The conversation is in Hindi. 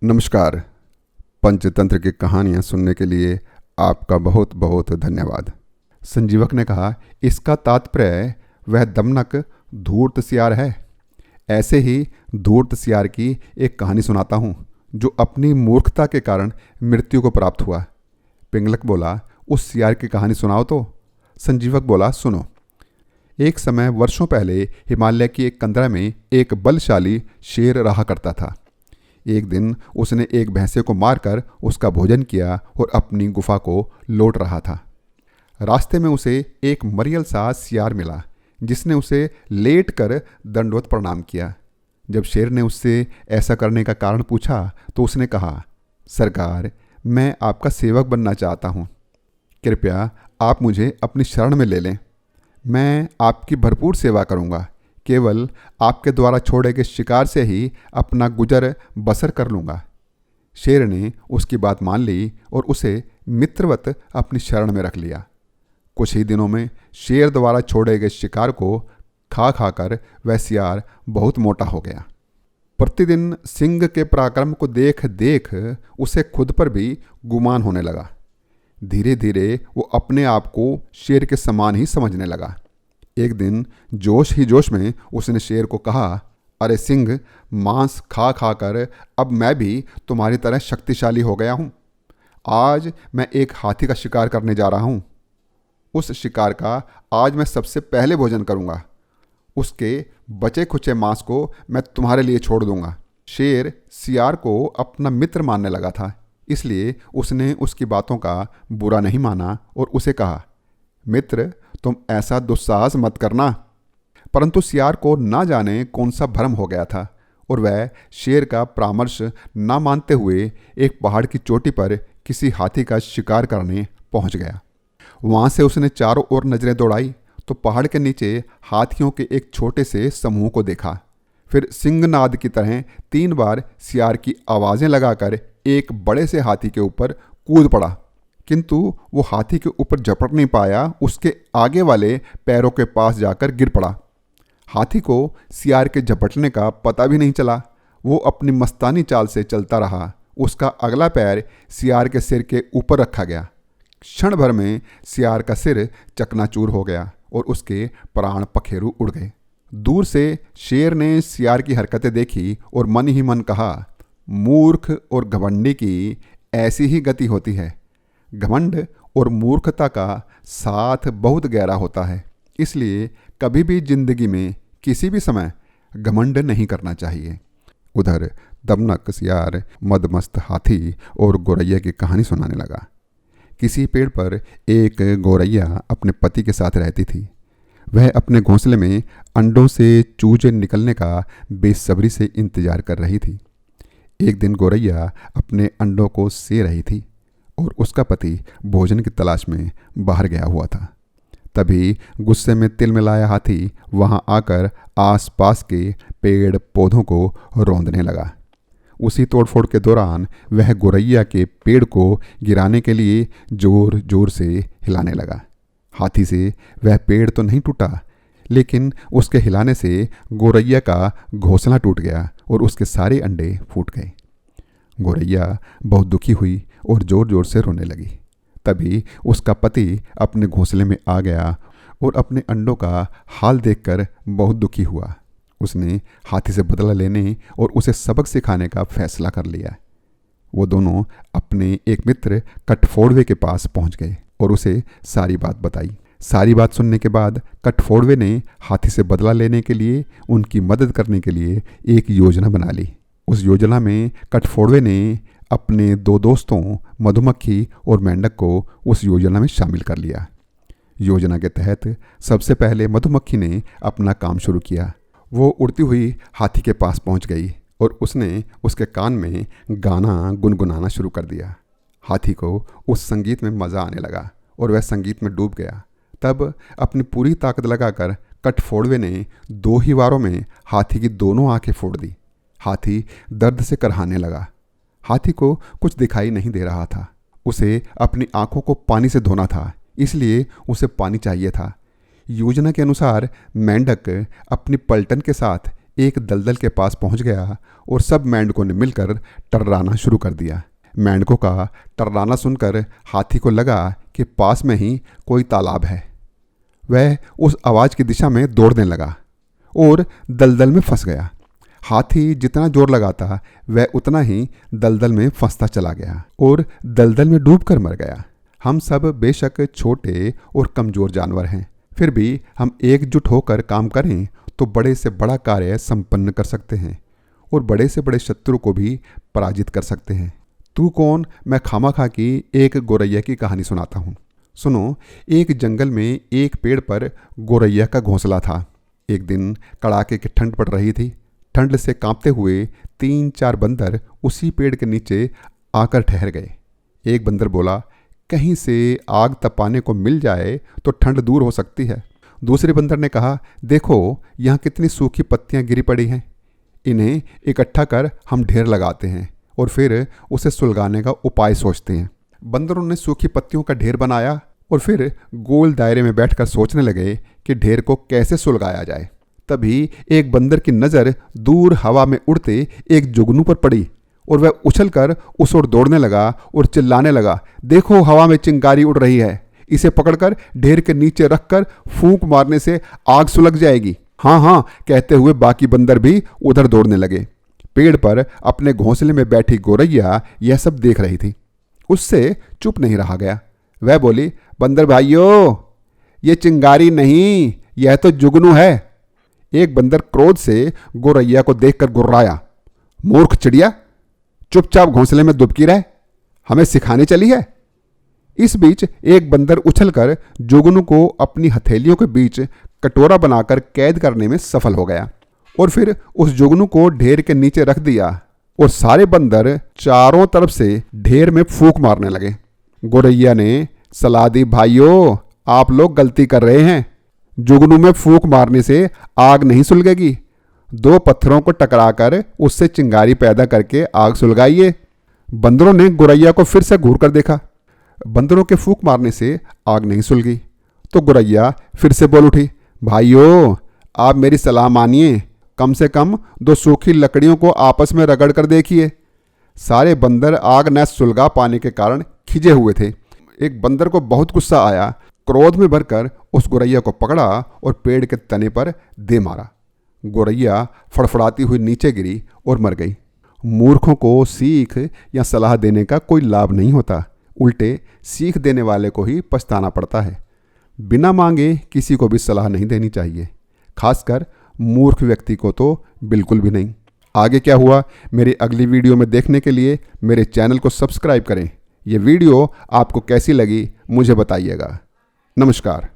नमस्कार। पंचतंत्र की कहानियाँ सुनने के लिए आपका बहुत बहुत धन्यवाद। संजीवक ने कहा, इसका तात्पर्य वह दमनक धूर्त सियार है। ऐसे ही धूर्त सियार की एक कहानी सुनाता हूँ जो अपनी मूर्खता के कारण मृत्यु को प्राप्त हुआ। पिंगलक बोला, उस सियार की कहानी सुनाओ तो। संजीवक बोला, सुनो। एक समय वर्षों पहले हिमालय की एक कंदरा में एक बलशाली शेर रहा करता था। एक दिन उसने एक भैंसे को मारकर उसका भोजन किया और अपनी गुफा को लौट रहा था। रास्ते में उसे एक मरियल सा सियार मिला जिसने उसे लेट कर दंडवत प्रणाम किया। जब शेर ने उससे ऐसा करने का कारण पूछा तो उसने कहा, सरकार, मैं आपका सेवक बनना चाहता हूँ। कृपया आप मुझे अपनी शरण में ले लें। मैं आपकी भरपूर सेवा करूँगा। केवल आपके द्वारा छोड़े गए शिकार से ही अपना गुजर बसर कर लूँगा। शेर ने उसकी बात मान ली और उसे मित्रवत अपनी शरण में रख लिया। कुछ ही दिनों में शेर द्वारा छोड़े गए शिकार को खा खाकर वह सियार बहुत मोटा हो गया। प्रतिदिन सिंह के पराक्रम को देख देख उसे खुद पर भी गुमान होने लगा। धीरे धीरे वो अपने आप को शेर के समान ही समझने लगा। एक दिन जोश ही जोश में उसने शेर को कहा, अरे सिंह, मांस खा खा कर अब मैं भी तुम्हारी तरह शक्तिशाली हो गया हूँ। आज मैं एक हाथी का शिकार करने जा रहा हूँ। उस शिकार का आज मैं सबसे पहले भोजन करूँगा। उसके बचे खुचे मांस को मैं तुम्हारे लिए छोड़ दूँगा। शेर सियार को अपना मित्र मानने लगा था, इसलिए उसने उसकी बातों का बुरा नहीं माना और उसे कहा, मित्र, तुम ऐसा दुस्साहस मत करना। परंतु सियार को ना जाने कौन सा भ्रम हो गया था और वह शेर का परामर्श ना मानते हुए एक पहाड़ की चोटी पर किसी हाथी का शिकार करने पहुंच गया। वहां से उसने चारों ओर नजरें दौड़ाई तो पहाड़ के नीचे हाथियों के एक छोटे से समूह को देखा। फिर सिंहनाद की तरह 3 बार सियार की आवाज़ें लगाकर एक बड़े से हाथी के ऊपर कूद पड़ा, किंतु वो हाथी के ऊपर झपट नहीं पाया। उसके आगे वाले पैरों के पास जाकर गिर पड़ा। हाथी को सियार के झपटने का पता भी नहीं चला। वो अपनी मस्तानी चाल से चलता रहा। उसका अगला पैर सियार के सिर के ऊपर रखा गया। क्षण भर में सियार का सिर चकनाचूर हो गया और उसके प्राण पखेरु उड़ गए। दूर से शेर ने सियार की हरकतें देखी और मन ही मन कहा, मूर्ख और घमंडी की ऐसी ही गति होती है। घमंड और मूर्खता का साथ बहुत गहरा होता है, इसलिए कभी भी जिंदगी में किसी भी समय घमंड नहीं करना चाहिए। उधर दमनक सियार मदमस्त हाथी और गौरैया की कहानी सुनाने लगा। किसी पेड़ पर एक गौरैया अपने पति के साथ रहती थी। वह अपने घोंसले में अंडों से चूजे निकलने का बेसब्री से इंतजार कर रही थी। एक दिन गौरैया अपने अंडों को से रही थी और उसका पति भोजन की तलाश में बाहर गया हुआ था। तभी गुस्से में तिल मिलाया हाथी वहां आकर आसपास के पेड़ पौधों को रौंदने लगा। उसी तोड़फोड़ के दौरान वह गौरैया के पेड़ को गिराने के लिए जोर जोर से हिलाने लगा। हाथी से वह पेड़ तो नहीं टूटा, लेकिन उसके हिलाने से गौरैया का घोंसला टूट गया और उसके सारे अंडे फूट गए। गौरैया बहुत दुखी हुई और जोर जोर से रोने लगी। तभी उसका पति अपने घोंसले में आ गया और अपने अंडों का हाल देखकर बहुत दुखी हुआ। उसने हाथी से बदला लेने और उसे सबक सिखाने का फैसला कर लिया। वो दोनों अपने एक मित्र कटफोड़वे के पास पहुंच गए और उसे सारी बात बताई। सारी बात सुनने के बाद कटफोड़वे ने हाथी से बदला लेने के लिए उनकी मदद करने के लिए एक योजना बना ली। उस योजना में कटफोड़वे ने अपने 2 दोस्तों मधुमक्खी और मेंढक को उस योजना में शामिल कर लिया। योजना के तहत सबसे पहले मधुमक्खी ने अपना काम शुरू किया। वो उड़ती हुई हाथी के पास पहुंच गई और उसने उसके कान में गाना गुनगुनाना शुरू कर दिया। हाथी को उस संगीत में मज़ा आने लगा और वह संगीत में डूब गया। तब अपनी पूरी ताकत लगाकर कटफोड़वे ने 2 ही वारों में हाथी की दोनों आंखें फोड़ दी। हाथी दर्द से करहाने लगा। हाथी को कुछ दिखाई नहीं दे रहा था। उसे अपनी आंखों को पानी से धोना था, इसलिए उसे पानी चाहिए था। योजना के अनुसार मेंढक अपनी पलटन के साथ एक दलदल के पास पहुंच गया और सब मेंढकों ने मिलकर टर्राना शुरू कर दिया। मेंढकों का टर्राना सुनकर हाथी को लगा कि पास में ही कोई तालाब है। वह उस आवाज़ की दिशा में दौड़ने लगा और दलदल में फंस गया। हाथी जितना जोर लगाता वह उतना ही दलदल में फंसता चला गया और दलदल में डूबकर मर गया। हम सब बेशक छोटे और कमज़ोर जानवर हैं, फिर भी हम एकजुट होकर काम करें तो बड़े से बड़ा कार्य संपन्न कर सकते हैं और बड़े से बड़े शत्रु को भी पराजित कर सकते हैं। तू कौन मैं खामाखा की एक गोरैया की कहानी सुनाता हूँ। सुनो, एक जंगल में एक पेड़ पर गोरैया का घोंसला था। एक दिन कड़ाके की ठंड पड़ रही थी। ठंड से कांपते हुए 3-4 बंदर उसी पेड़ के नीचे आकर ठहर गए। एक बंदर बोला, कहीं से आग तपाने को मिल जाए तो ठंड दूर हो सकती है। दूसरे बंदर ने कहा, देखो यहाँ कितनी सूखी पत्तियाँ गिरी पड़ी हैं, इन्हें इकट्ठा कर हम ढेर लगाते हैं और फिर उसे सुलगाने का उपाय सोचते हैं। बंदरों ने सूखी पत्तियों का ढेर बनाया और फिर गोल दायरे में बैठकर सोचने लगे कि ढेर को कैसे सुलगाया जाए। तभी एक बंदर की नज़र दूर हवा में उड़ते एक जुगनू पर पड़ी और वह उछलकर उस ओर दौड़ने लगा और चिल्लाने लगा, देखो हवा में चिंगारी उड़ रही है, इसे पकड़कर ढेर के नीचे रखकर फूंक मारने से आग सुलग जाएगी। हाँ हाँ कहते हुए बाकी बंदर भी उधर दौड़ने लगे। पेड़ पर अपने घोंसले में बैठी गोरैया यह सब देख रही थी। उससे चुप नहीं रहा गया। वह बोली, बंदर भाइयों, ये चिंगारी नहीं, यह तो जुगनू है। एक बंदर क्रोध से गोरैया को देखकर गुर्राया, मूर्ख चिड़िया, चुपचाप घोंसले में दुबकी रह, हमें सिखाने चली है। इस बीच एक बंदर उछलकर जुगनू को अपनी हथेलियों के बीच कटोरा बनाकर कैद करने में सफल हो गया और फिर उस जुगनू को ढेर के नीचे रख दिया और सारे बंदर चारों तरफ से ढेर में फूंक मारने लगे। गोरैया ने सलाह दी, भाइयों, आप लोग गलती कर रहे हैं, जुगनू में फूंक मारने से आग नहीं सुलगेगी, 2 पत्थरों को टकराकर उससे चिंगारी पैदा करके आग सुलगाइए। बंदरों ने गोरैया को फिर से घूर कर देखा। बंदरों के फूंक मारने से आग नहीं सुलगी तो गोरैया फिर से बोल उठी, भाइयों, आप मेरी सलाह मानिए, कम से कम 2 सूखी लकड़ियों को आपस में रगड़ कर देखिए। सारे बंदर आग न सुलगा पाने के कारण खिजे हुए थे। एक बंदर को बहुत गुस्सा आया। क्रोध में भरकर उस गोरैया को पकड़ा और पेड़ के तने पर दे मारा। गोरैया फड़फड़ाती हुई नीचे गिरी और मर गई। मूर्खों को सीख या सलाह देने का कोई लाभ नहीं होता, उल्टे सीख देने वाले को ही पछताना पड़ता है। बिना मांगे किसी को भी सलाह नहीं देनी चाहिए, खासकर मूर्ख व्यक्ति को तो बिल्कुल भी नहीं। आगे क्या हुआ मेरी अगली वीडियो में देखने के लिए मेरे चैनल को सब्सक्राइब करें। ये वीडियो आपको कैसी लगी मुझे बताइएगा। नमस्कार।